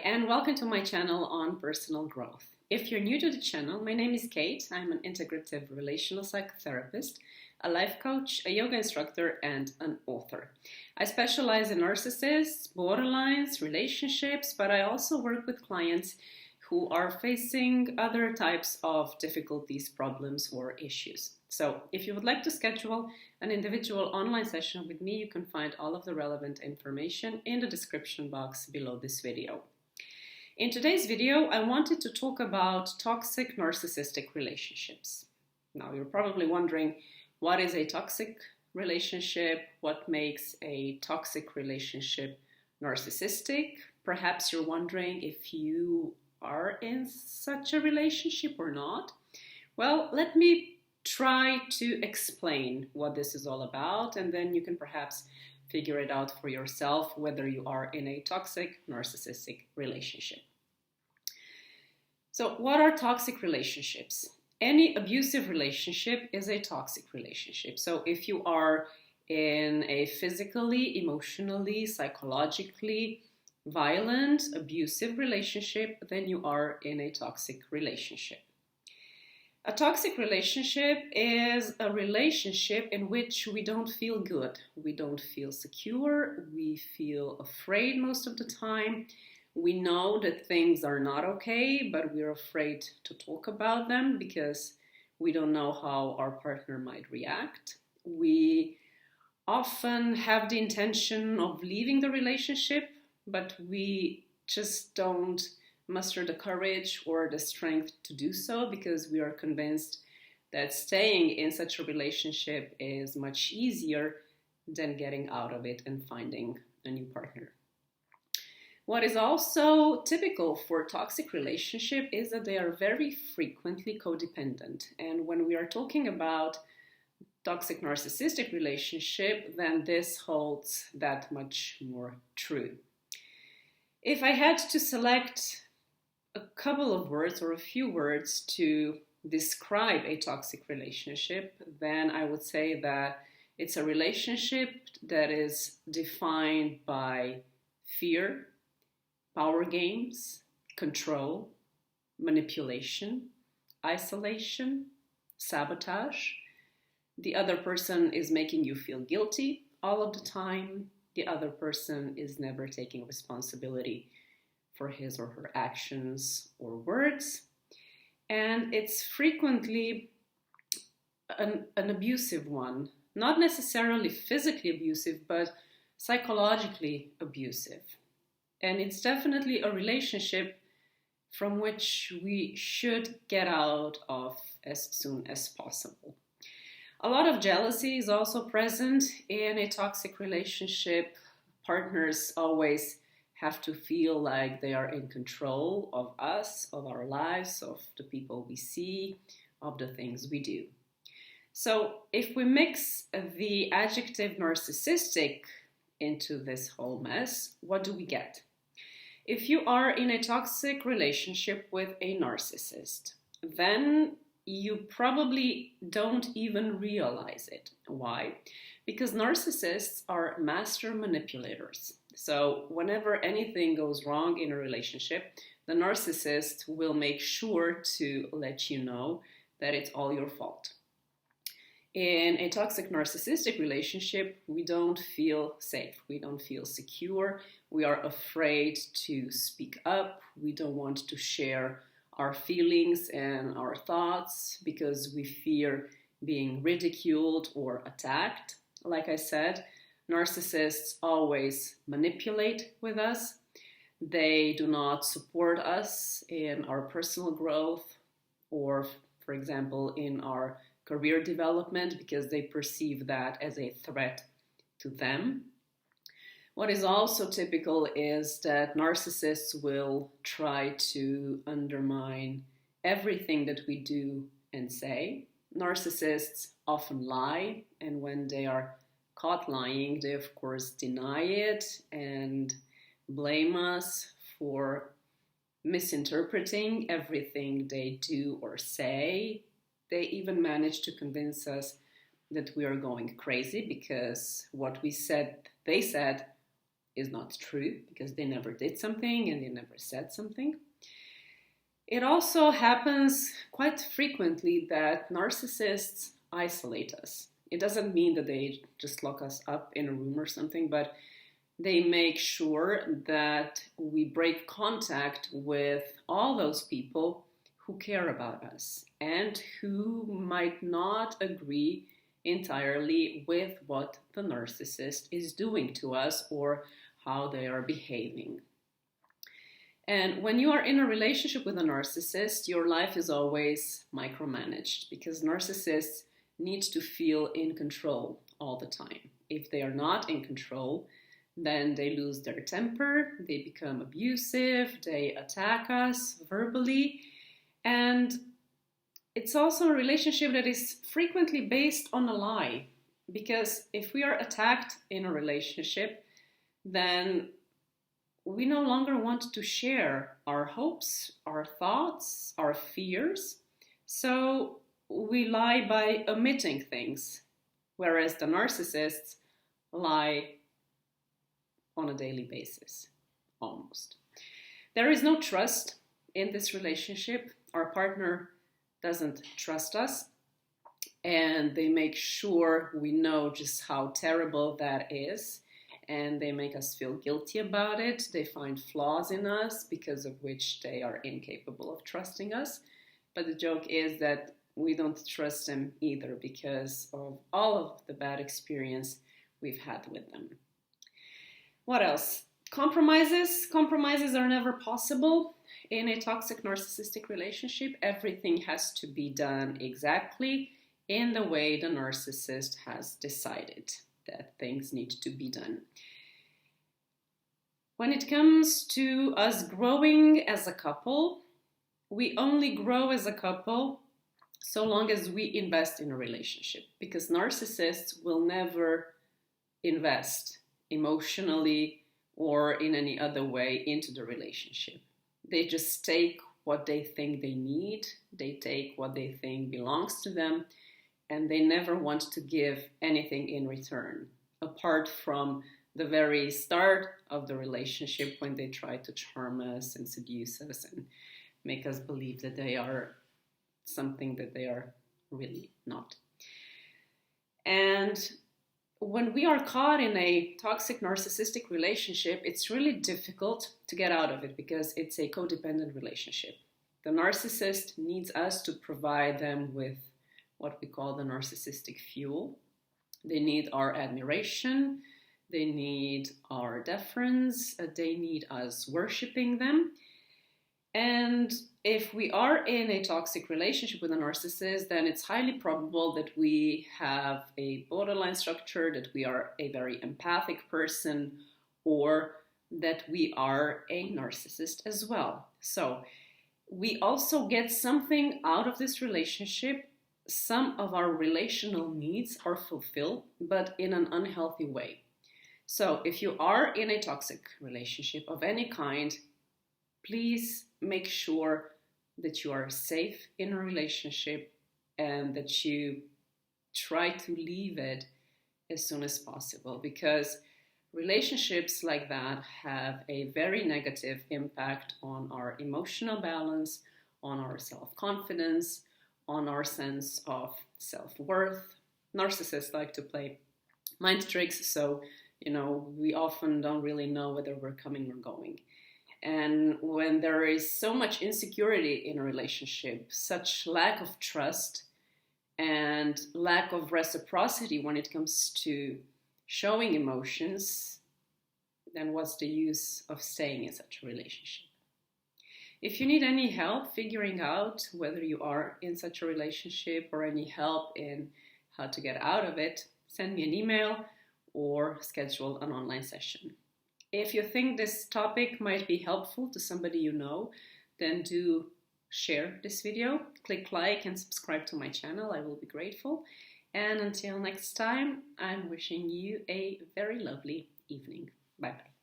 and welcome to my channel on personal growth. If you're new to the channel, my name is Kate. I'm an integrative relational psychotherapist, a life coach, a yoga instructor, and an author. I specialize in narcissists, borderlines, relationships, but I also work with clients who are facing other types of difficulties, problems, or issues. So if you would like to schedule an individual online session with me, you can find all of the relevant information in the description box below this video. In today's video, I wanted to talk about toxic narcissistic relationships. Now, you're probably wondering, what is a toxic relationship? What makes a toxic relationship narcissistic? Perhaps you're wondering if you are in such a relationship or not. Well, let me try to explain what this is all about, and then you can perhaps figure it out for yourself whether you are in a toxic narcissistic relationship. So what are toxic relationships? Any abusive relationship is a toxic relationship. So if you are in a physically, emotionally, psychologically violent, abusive relationship, then you are in a toxic relationship. A toxic relationship is a relationship in which we don't feel good. We don't feel secure. We feel afraid most of the time. We know that things are not okay, but we're afraid to talk about them because we don't know how our partner might react. We often have the intention of leaving the relationship, but we just don't muster the courage or the strength to do so because we are convinced that staying in such a relationship is much easier than getting out of it and finding a new partner. What is also typical for toxic relationship is that they are very frequently codependent. And when we are talking about toxic narcissistic relationship, then this holds that much more true. If I had to select a couple of words or a few words to describe a toxic relationship, then I would say that it's a relationship that is defined by fear, power games, control, manipulation, isolation, sabotage. The other person is making you feel guilty all of the time. The other person is never taking responsibility for his or her actions or words. And it's frequently an abusive one, not necessarily physically abusive, but psychologically abusive. And it's definitely a relationship from which we should get out of as soon as possible. A lot of jealousy is also present in a toxic relationship. Partners always have to feel like they are in control of us, of our lives, of the people we see, of the things we do. So if we mix the adjective narcissistic into this whole mess, what do we get? If you are in a toxic relationship with a narcissist, then you probably don't even realize it. Why? Because narcissists are master manipulators. So whenever anything goes wrong in a relationship, the narcissist will make sure to let you know that it's all your fault. In a toxic narcissistic relationship, we don't feel safe. We don't feel secure. We are afraid to speak up. We don't want to share our feelings and our thoughts because we fear being ridiculed or attacked. Like I said, narcissists always manipulate with us. They do not support us in our personal growth or, for example, in our career development because they perceive that as a threat to them. What is also typical is that narcissists will try to undermine everything that we do and say. Narcissists often lie, and when they are caught lying, they of course deny it and blame us for misinterpreting everything they do or say. They even manage to convince us that we are going crazy because what we said, they said, is not true because they never did something and they never said something. It also happens quite frequently that narcissists isolate us. It doesn't mean that they just lock us up in a room or something, but they make sure that we break contact with all those people who care about us and who might not agree entirely with what the narcissist is doing to us or how they are behaving. And when you are in a relationship with a narcissist, your life is always micromanaged because narcissists need to feel in control all the time. If they are not in control, then they lose their temper, they become abusive, they attack us verbally, and it's also a relationship that is frequently based on a lie. Because if we are attacked in a relationship, then we no longer want to share our hopes, our thoughts, our fears. So we lie by omitting things, whereas the narcissists lie on a daily basis, almost. There is no trust in this relationship. Our partner doesn't trust us, and they make sure we know just how terrible that is. And they make us feel guilty about it. They find flaws in us because of which they are incapable of trusting us. But the joke is that we don't trust them either because of all of the bad experience we've had with them. What else? Compromises. Compromises are never possible in a toxic narcissistic relationship. Everything has to be done exactly in the way the narcissist has decided that things need to be done. When it comes to us growing as a couple, we only grow as a couple so long as we invest in a relationship, because narcissists will never invest emotionally or in any other way into the relationship. They just take what they think they need, they take what they think belongs to them, and they never want to give anything in return, apart from the very start of the relationship when they try to charm us and seduce us and make us believe that they are something that they are really not. And when we are caught in a toxic narcissistic relationship, it's really difficult to get out of it because it's a codependent relationship. The narcissist needs us to provide them with what we call the narcissistic fuel. They need our admiration, they need our deference, they need us worshiping them. And if we are in a toxic relationship with a narcissist, then it's highly probable that we have a borderline structure, that we are a very empathic person, or that we are a narcissist as well. So we also get something out of this relationship. Some of our relational needs are fulfilled, but in an unhealthy way. So if you are in a toxic relationship of any kind, please make sure that you are safe in a relationship and that you try to leave it as soon as possible, because relationships like that have a very negative impact on our emotional balance, on our self-confidence, on our sense of self-worth. Narcissists like to play mind tricks, so we often don't really know whether we're coming or going. And when there is so much insecurity in a relationship, such lack of trust and lack of reciprocity when it comes to showing emotions, then what's the use of staying in such a relationship? If you need any help figuring out whether you are in such a relationship or any help in how to get out of it, send me an email or schedule an online session. If you think this topic might be helpful to somebody you know, then do share this video, click like and subscribe to my channel. I will be grateful. And until next time, I'm wishing you a very lovely evening. Bye bye.